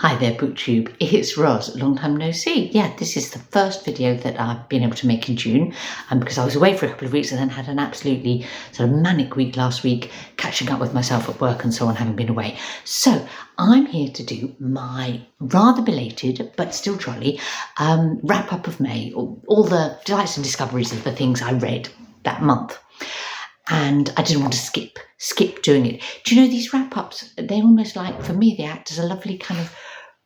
Hi there, BookTube. It's Ros. Long time no see. Yeah, this is the first video that I've been able to make in June because I was away for a couple of weeks and then had an absolutely sort of manic week last week, catching up with myself at work and so on, having been away. So I'm here to do my rather belated, but still jolly, wrap-up of May, all the delights and discoveries of the things I read that month. And I didn't want to skip doing it. Do you know, these wrap-ups, they're almost like, for me, they act as a lovely kind of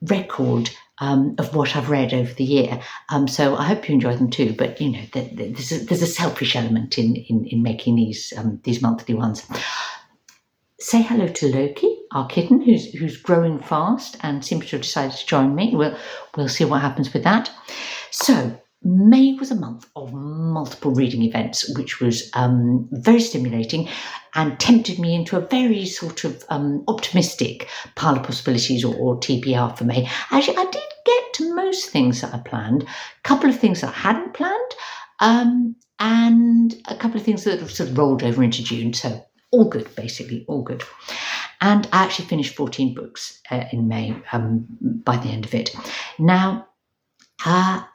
record of what I've read over the year. So I hope you enjoy them too. But, you know, there's a selfish element in making these monthly ones. Say hello to Loki, our kitten, who's growing fast and seems to have decided to join me. We'll see what happens with that. So May was a month of multiple reading events, which was very stimulating and tempted me into a very sort of optimistic pile of possibilities or TBR for May. Actually, I did get to most things that I planned, a couple of things that I hadn't planned, and a couple of things that have sort of rolled over into June. So all good, basically, all good. And I actually finished 14 books in May by the end of it. Now, I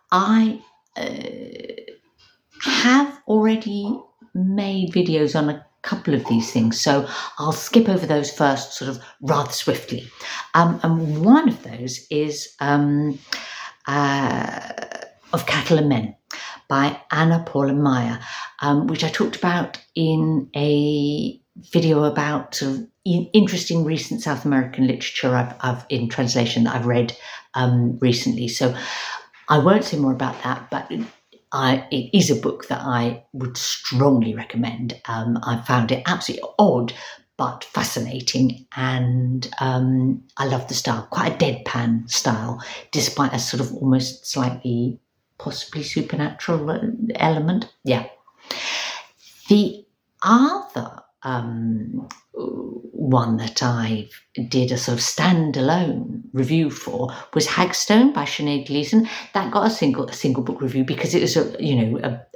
have already made videos on a couple of these things, so I'll skip over those first sort of rather swiftly. And one of those is Of Cattle and Men by Paula Maia, which I talked about in a video about sort of interesting recent South American literature I've in translation that I've read recently. So I won't say more about that, but it is a book that I would strongly recommend. I found it absolutely odd, but fascinating. And I love the style, quite a deadpan style, despite a sort of almost slightly possibly supernatural element. Yeah. The other one that I did a sort of standalone review for was Hagstone by Sinead Gleeson. That got a single book review because it was a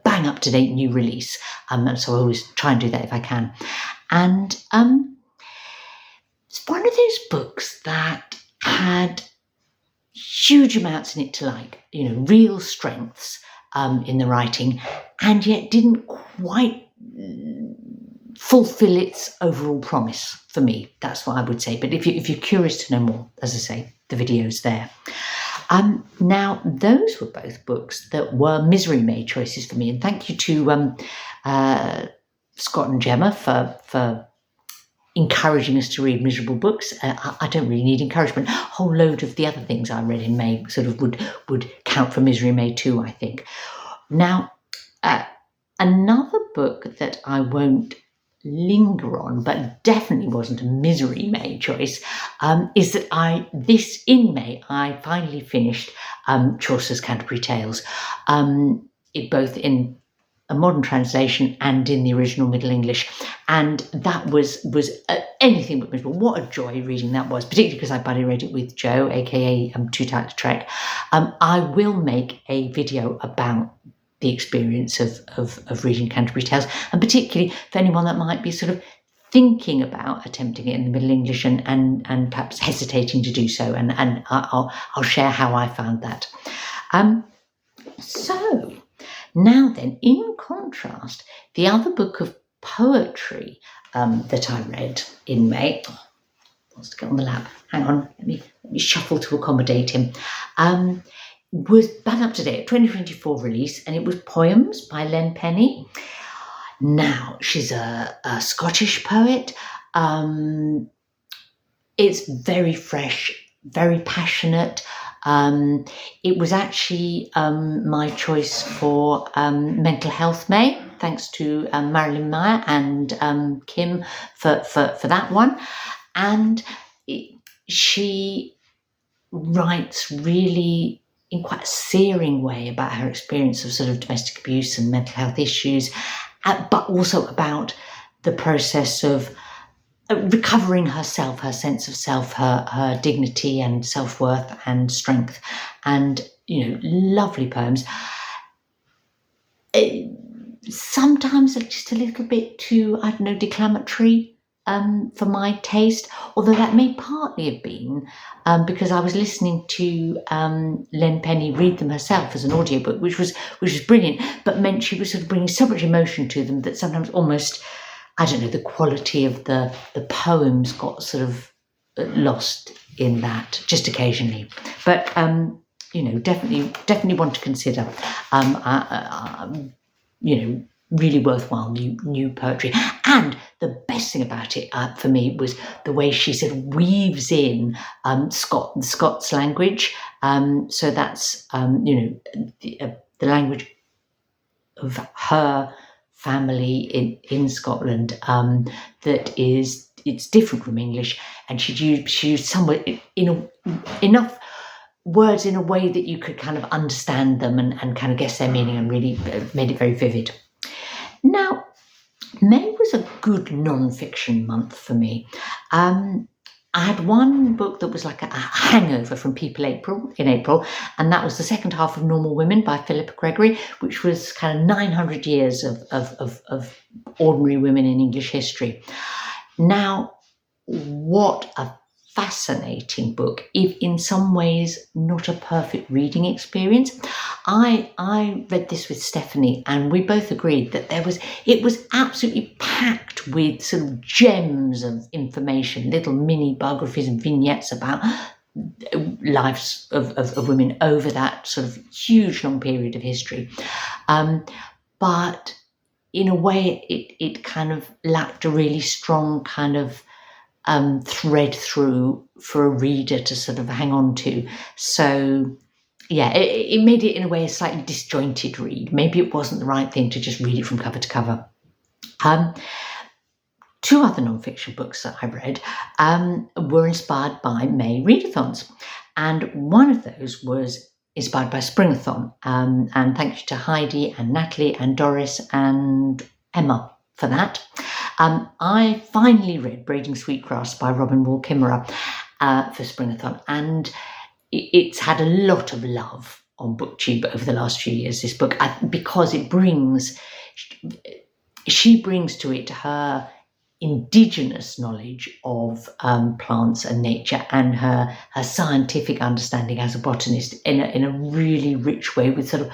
bang up to date new release, and so I always try and do that if I can. And it's one of those books that had huge amounts in it to like, you know, real strengths in the writing, and yet didn't quite fulfill its overall promise for me. That's what I would say. But if you're curious to know more, as I say, the video's there. Now, those were both books that were Misery May choices for me. And thank you to Scott and Gemma for encouraging us to read miserable books. I don't really need encouragement. A whole load of the other things I read in May sort of would count for Misery May too, I think. Now, another book that I won't linger on, but definitely wasn't a Misery May choice, is that in May I finally finished Chaucer's Canterbury Tales, it both in a modern translation and in the original Middle English, and that was anything but miserable. What a joy reading that was, particularly because I buddy read it with Joe, aka Too Tight to Trek. I will make a video about the experience of reading Canterbury Tales, and particularly for anyone that might be sort of thinking about attempting it in the Middle English and perhaps hesitating to do so, and I'll share how I found that. So now then, in contrast, the other book of poetry that I read in May, wants to get on the lap. Hang on, let me shuffle to accommodate him. Was bang up to date, 2024 release, and it was Poyums by Len Pennie. Now, she's a Scottish poet. It's very fresh, very passionate. It was actually my choice for Mental Health May, thanks to Marvellous May and Kim for that one. And she writes really in quite a searing way about her experience of sort of domestic abuse and mental health issues, but also about the process of recovering herself, her sense of self, her dignity and self-worth and strength, and, you know, lovely poems. Sometimes just a little bit too, I don't know, declamatory for my taste, although that may partly have been because I was listening to Len Pennie read them herself as an audiobook, which was brilliant, but meant she was sort of bringing so much emotion to them that sometimes almost, I don't know, the quality of the poems got sort of lost in that just occasionally. But definitely want to consider. Really worthwhile new poetry. And the best thing about it for me was the way she sort of weaves in Scots language. So that's the language of her family in Scotland. It's different from English, and she used somewhat enough words in a way that you could kind of understand them and kind of guess their meaning, and really made it very vivid. Now, May was a good non-fiction month for me. I had one book that was like a hangover from people in April, and that was the second half of Normal Women by Phillipa Gregory, which was kind of 900 years of ordinary women in English history. Now, what a fascinating book, if in some ways not a perfect reading experience. I read this with Stephanie, and we both agreed that it was absolutely packed with sort of gems of information, little mini biographies and vignettes about lives of women over that sort of huge long period of history. But in a way, it kind of lacked a really strong kind of thread through for a reader to sort of hang on to. So yeah, it made it in a way a slightly disjointed read. Maybe it wasn't the right thing to just read it from cover to cover. Two other non-fiction books that I read were inspired by May readathons, and one of those was inspired by Springathon, and thank you to Heidi and Natalie and Doris and Emma for that. I finally read Braiding Sweetgrass by Robin Wall Kimmerer for Springathon, and it's had a lot of love on BookTube over the last few years, this book, because she brings to it her indigenous knowledge of plants and nature, and her scientific understanding as a botanist in a really rich way, with sort of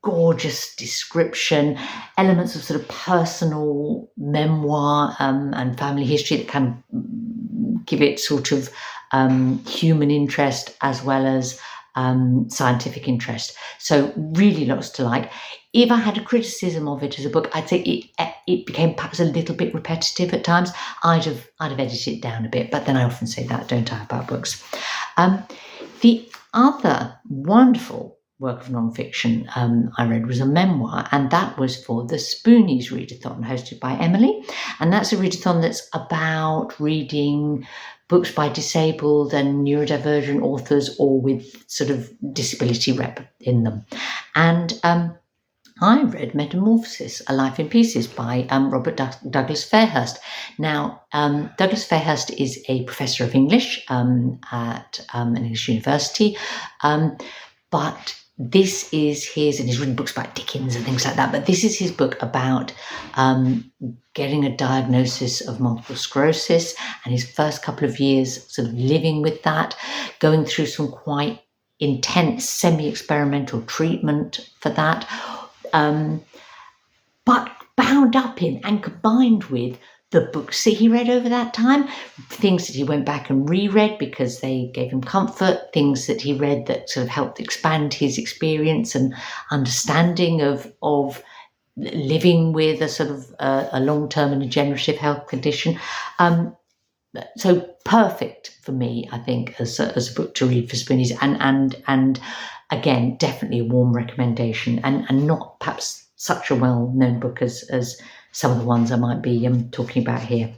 gorgeous description, elements of sort of personal memoir and family history that kind of give it sort of human interest as well as scientific interest. So really lots to like. If I had a criticism of it as a book, I'd say it became perhaps a little bit repetitive at times. I'd have edited it down a bit, but then I often say that, don't I, about books. The other wonderful work of non-fiction I read was a memoir, and that was for the Spoonies Readathon, hosted by Emily. And that's a readathon that's about reading books by disabled and neurodivergent authors, or with sort of disability rep in them. And I read Metamorphosis, A Life in Pieces by Robert Douglas-Fairhurst. Now, Douglas-Fairhurst is a professor of English at an English university, but this is his, and he's written books about Dickens and things like that, but this is his book about getting a diagnosis of multiple sclerosis, and his first couple of years sort of living with that, going through some quite intense semi-experimental treatment for that, but bound up in and combined with the books that he read over that time, things that he went back and reread because they gave him comfort, things that he read that sort of helped expand his experience and understanding of living with a sort of a long-term and degenerative health condition. So perfect for me, I think, as a book to read for Spoonies, and again, definitely a warm recommendation, and not perhaps such a well-known book as some of the ones I might be talking about here.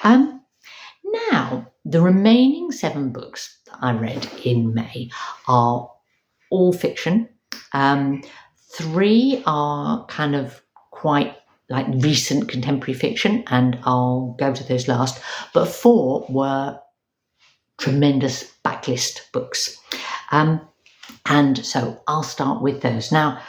Now, the remaining 7 books that I read in May are all fiction. 3 are kind of quite like recent contemporary fiction, and I'll go to those last. But 4 were tremendous backlist books. And so I'll start with those. Now,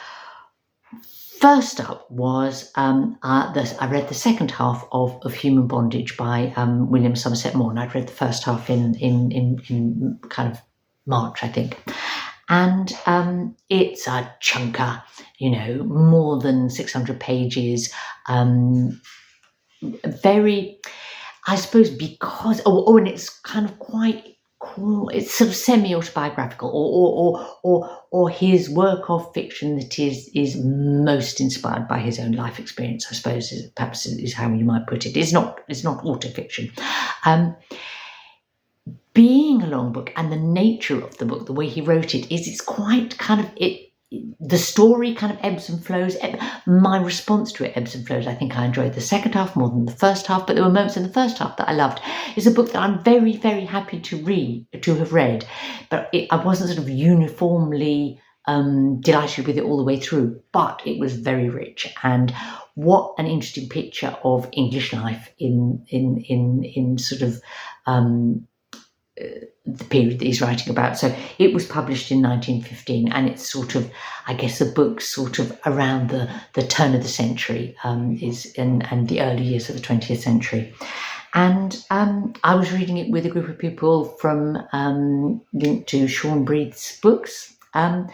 First up was I read the second half of Human Bondage by William Somerset Maugham. I'd read the first half in kind of March, I think. And it's a chunker, more than 600 pages. Very, I suppose, because, and it's kind of quite cool. It's sort of semi-autobiographical, or his work of fiction that is most inspired by his own life experience, I suppose, perhaps is how you might put it. It's not autofiction. Being a long book, and the nature of the book, the way he wrote it, is it's quite kind of the story kind of ebbs and flows. My response to it ebbs and flows. I think I enjoyed the second half more than the first half, but there were moments in the first half that I loved. It's a book that I'm very, very happy to have read, but I wasn't sort of uniformly delighted with it all the way through, but it was very rich. And what an interesting picture of English life in sort of the period that he's writing about. So it was published in 1915, and it's sort of, I guess, the book sort of around the turn of the century and the early years of the 20th century. And I was reading it with a group of people from linked to Sean Breed's books, and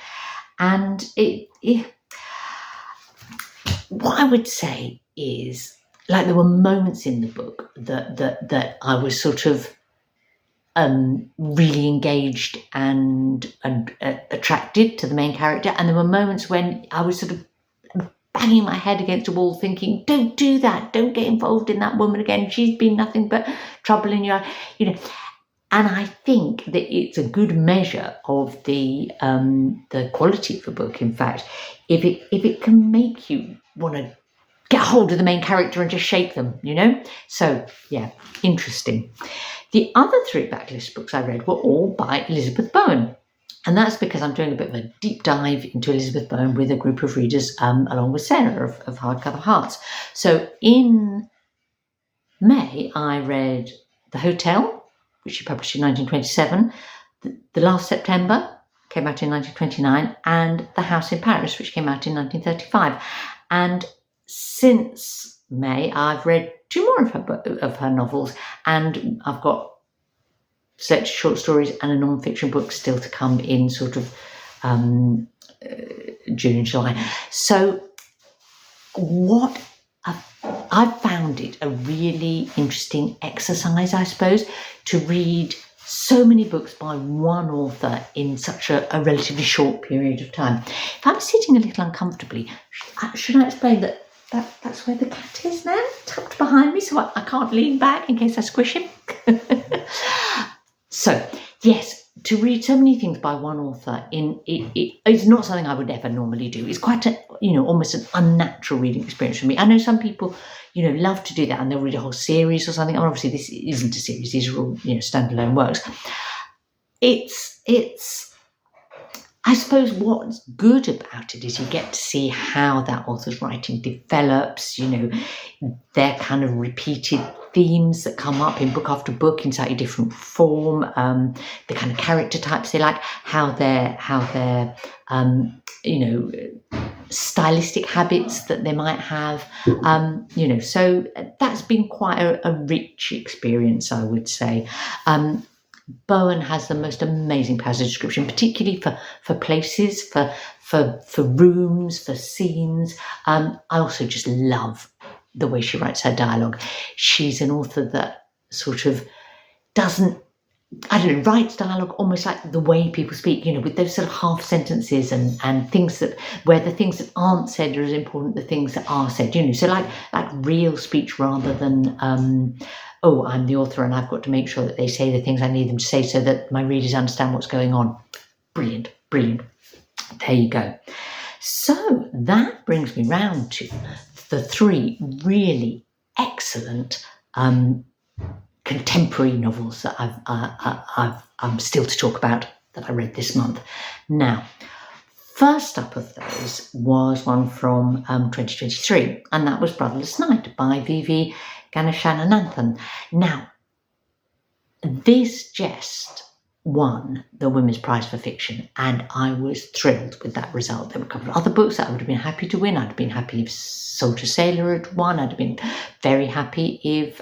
what I would say is, like, there were moments in the book that I was sort of really engaged and attracted to the main character, and there were moments when I was sort of banging my head against a wall thinking, don't do that, don't get involved in that woman again, she's been nothing but trouble in your life, And I think that it's a good measure of the quality of a book, in fact, if it can make you want to get hold of the main character and just shake them, So, yeah, interesting. The other 3 backlist books I read were all by Elizabeth Bowen. And that's because I'm doing a bit of a deep dive into Elizabeth Bowen with a group of readers, along with Sarah of Hardcover Hearts. So in May, I read The Hotel, which she published in 1927. The Last September came out in 1929. And The House in Paris, which came out in 1935. And since May, I've read 2 more of her novels, and I've got selected short stories and a non-fiction book still to come in sort of June and July. So I've found it a really interesting exercise, I suppose, to read so many books by one author in such a relatively short period of time. If I'm sitting a little uncomfortably, should I explain that's where the cat is now, tucked behind me, so I can't lean back in case I squish him. So, yes, to read so many things by one author it's not something I would ever normally do. It's quite almost an unnatural reading experience for me. I know some people, love to do that, and they'll read a whole series or something. Obviously, this isn't a series; these are all standalone works. It's I suppose what's good about it is you get to see how that author's writing develops, their kind of repeated themes that come up in book after book in slightly different form, the kind of character types they like, how their stylistic habits that they might have, so that's been quite a rich experience, I would say. Bowen has the most amazing passage description, particularly for places, for rooms, for scenes. I also just love the way she writes her dialogue. She's an author that sort of writes dialogue almost like the way people speak, with those sort of half sentences and things where the things that aren't said are as important as the things that are said, so like real speech rather than I'm the author and I've got to make sure that they say the things I need them to say so that my readers understand what's going on. Brilliant. There you go. So that brings me round to the 3 really excellent contemporary novels that I'm still to talk about that I read this month. Now, first up of those was one from 2023, and that was Brotherless by Ganeshananthan. Now, this just won the Women's Prize for Fiction, and I was thrilled with that result. There were a couple of other books that I would have been happy to win. I'd have been happy if Soldier Sailor had won. I'd have been very happy if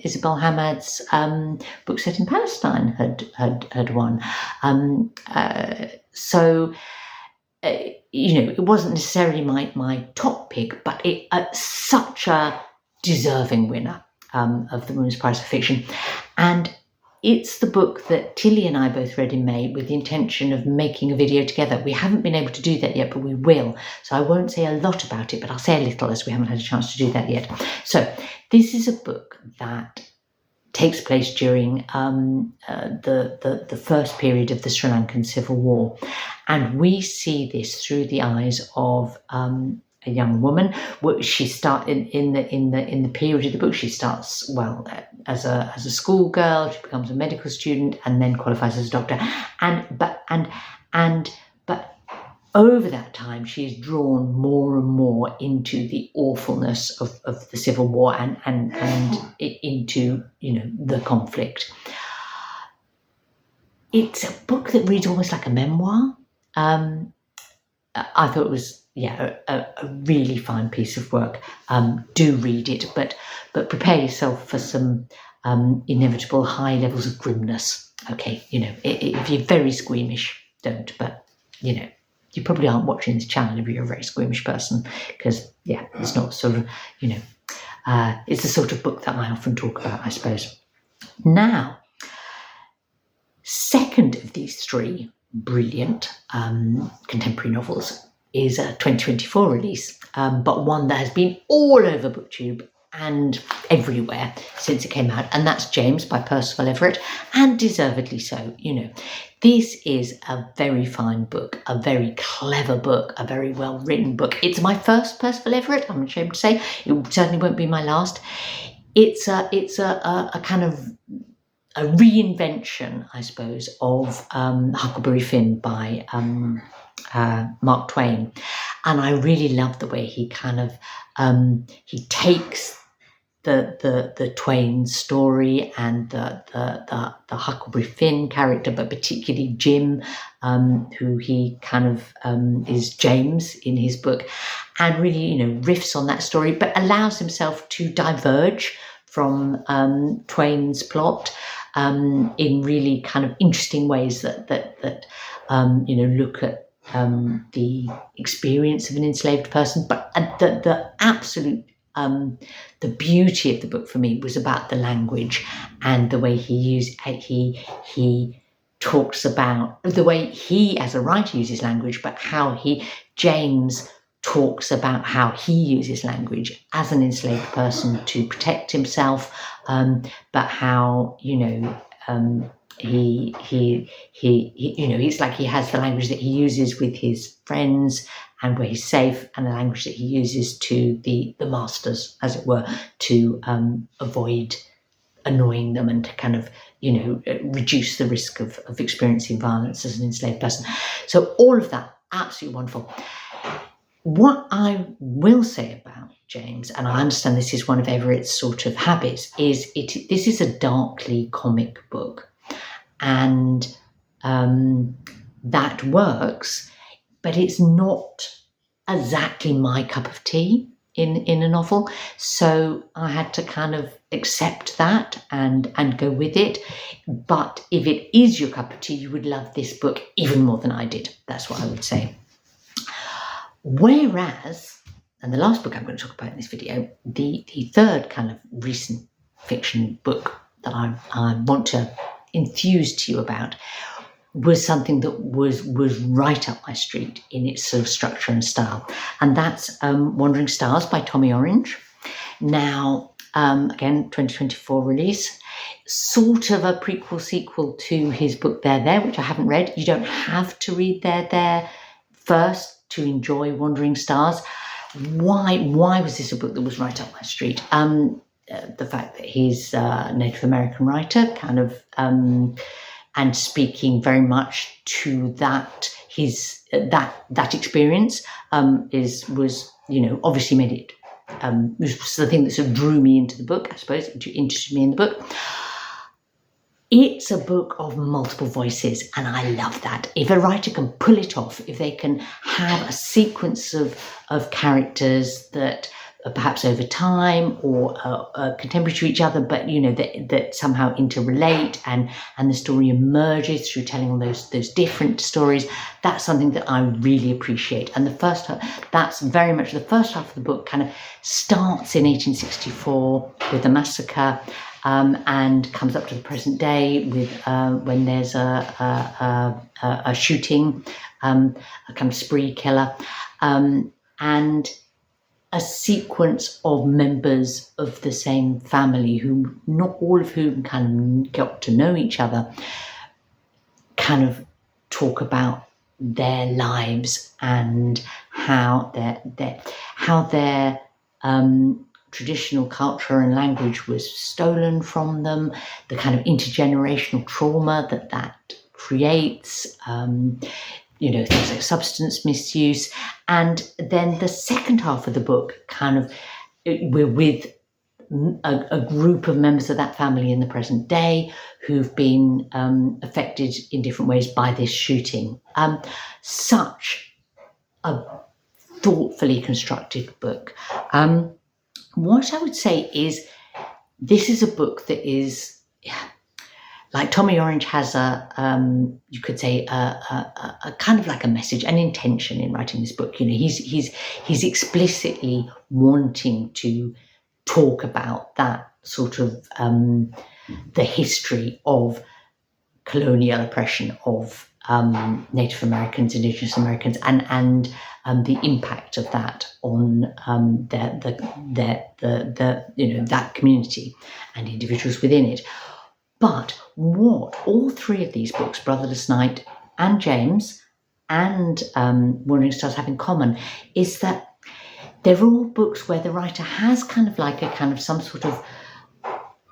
Isabel Hamad's book set in Palestine had won. It wasn't necessarily my top pick, but such a deserving winner of the Women's Prize for Fiction. And it's the book that Tilly and I both read in May with the intention of making a video together. We haven't been able to do that yet, but we will. So I won't say a lot about it, but I'll say a little, as we haven't had a chance to do that yet. So this is a book that takes place during the first period of the Sri Lankan Civil War. And we see this through the eyes of a young woman. She started in the period of the book. She starts as a schoolgirl. She becomes a medical student and then qualifies as a doctor. But over that time, she is drawn more and more into the awfulness of the Civil War and into the conflict. It's a book that reads almost like a memoir. I thought it was a really fine piece of work. Do read it, but prepare yourself for some inevitable high levels of grimness. Okay, if you're very squeamish, don't. But you probably aren't watching this channel if you're a very squeamish person, because it's not sort of it's the sort of book that I often talk about, I suppose. Now, second of these three brilliant contemporary novels is a 2024 release, but one that has been all over BookTube and everywhere since it came out, and that's James by Percival Everett, and deservedly so. This is a very fine book, a very clever book, a very well written book. It's my first Percival Everett, I'm ashamed to say. It certainly won't be my last. It's a kind of a reinvention, I suppose, of Huckleberry Finn by Mark Twain, and I really love the way he kind of he takes the Twain story and the Huckleberry Finn character, but particularly Jim, who he kind of is James in his book, and really riffs on that story, but allows himself to diverge from Twain's plot in really kind of interesting ways that look at the experience of an enslaved person, but the absolute the beauty of the book for me was about the language and the way he talks about the way he as a writer uses language, but how James talks about how he uses language as an enslaved person to protect himself, but how it's like he has the language that he uses with his friends and where he's safe, and the language that he uses to the masters, as it were, to avoid annoying them and to kind of reduce the risk of experiencing violence as an enslaved person. So all of that, absolutely wonderful. What I will say about James, and I understand this is one of Everett's sort of habits, is this is a darkly comic book, and that works, but it's not exactly my cup of tea in a novel. So I had to kind of accept that and go with it. But if it is your cup of tea, you would love this book even more than I did. That's what I would say. Whereas, and the last book I'm going to talk about in this video, the third kind of recent fiction book that I want to enthuse to you about, was something that was right up my street in its sort of structure and style. And that's Wandering Stars by Tommy Orange. Now, again, 2024 release, sort of a prequel sequel to his book There, which I haven't read. You don't have to read There first to enjoy Wandering Stars. Why was this a book that was right up my street? The fact that he's a Native American writer, kind of, and speaking very much to that experience was obviously made it was the thing that sort of drew me into the book, I suppose, interested me in the book. it's a book of multiple voices, and I love that. If a writer can pull it off, if they can have a sequence of characters that are perhaps over time or contemporary to each other, but that somehow interrelate, and the story emerges through telling all those different stories, that's something that I really appreciate. And that's very much the first half of the book kind of starts in 1864 with the massacre. And comes up to the present day with when there's a shooting, a kind of spree killer, and a sequence of members of the same family, who not all of whom kind of got to know each other, kind of talk about their lives and how their traditional culture and language was stolen from them, the kind of intergenerational trauma that creates, things like substance misuse. And then the second half of the book, we're with a group of members of that family in the present day who've been affected in different ways by this shooting. Such a thoughtfully constructed book. What I would say is, this is a book that is, like Tommy Orange has you could say a kind of like a message, an intention in writing this book. He's explicitly wanting to talk about that sort of the history of colonial oppression of Native Americans, Indigenous Americans, and the impact of that on that community and individuals within it. But what all three of these books, Brotherless Night and James and Wandering Stars, have in common is that they're all books where the writer has some sort of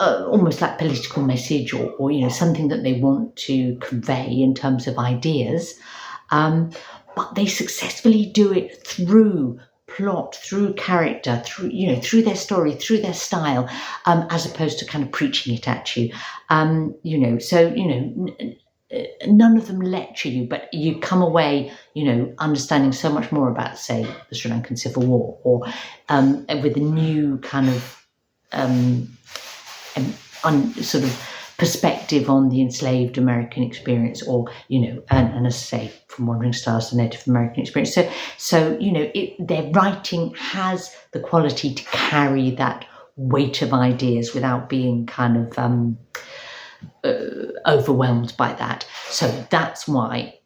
almost like political message or something that they want to convey in terms of ideas, but they successfully do it through plot, through character, through their story, through their style, as opposed to kind of preaching it at you. None of them lecture you, but you come away, understanding so much more about, say, the Sri Lankan Civil War, or with a new kind of sort of perspective on the enslaved American experience, or and as I say, from Wandering Stars, the Native American experience. So their writing has the quality to carry that weight of ideas without being kind of overwhelmed by that. So that's why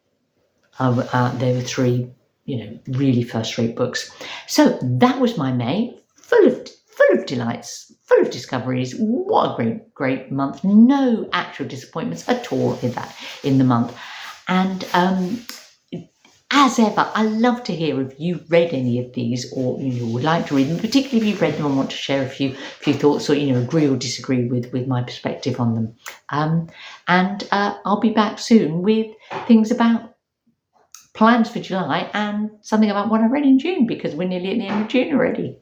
there were three, really first-rate books. So that was my May, full of delights, full of discoveries. What a great month. No actual disappointments at all in the month. And as ever, I love to hear if you've read any of these, or would like to read them, particularly if you've read them and want to share a few thoughts, or agree or disagree with my perspective on them. And I'll be back soon with things about plans for July and something about what I read in June, because we're nearly at the end of June already.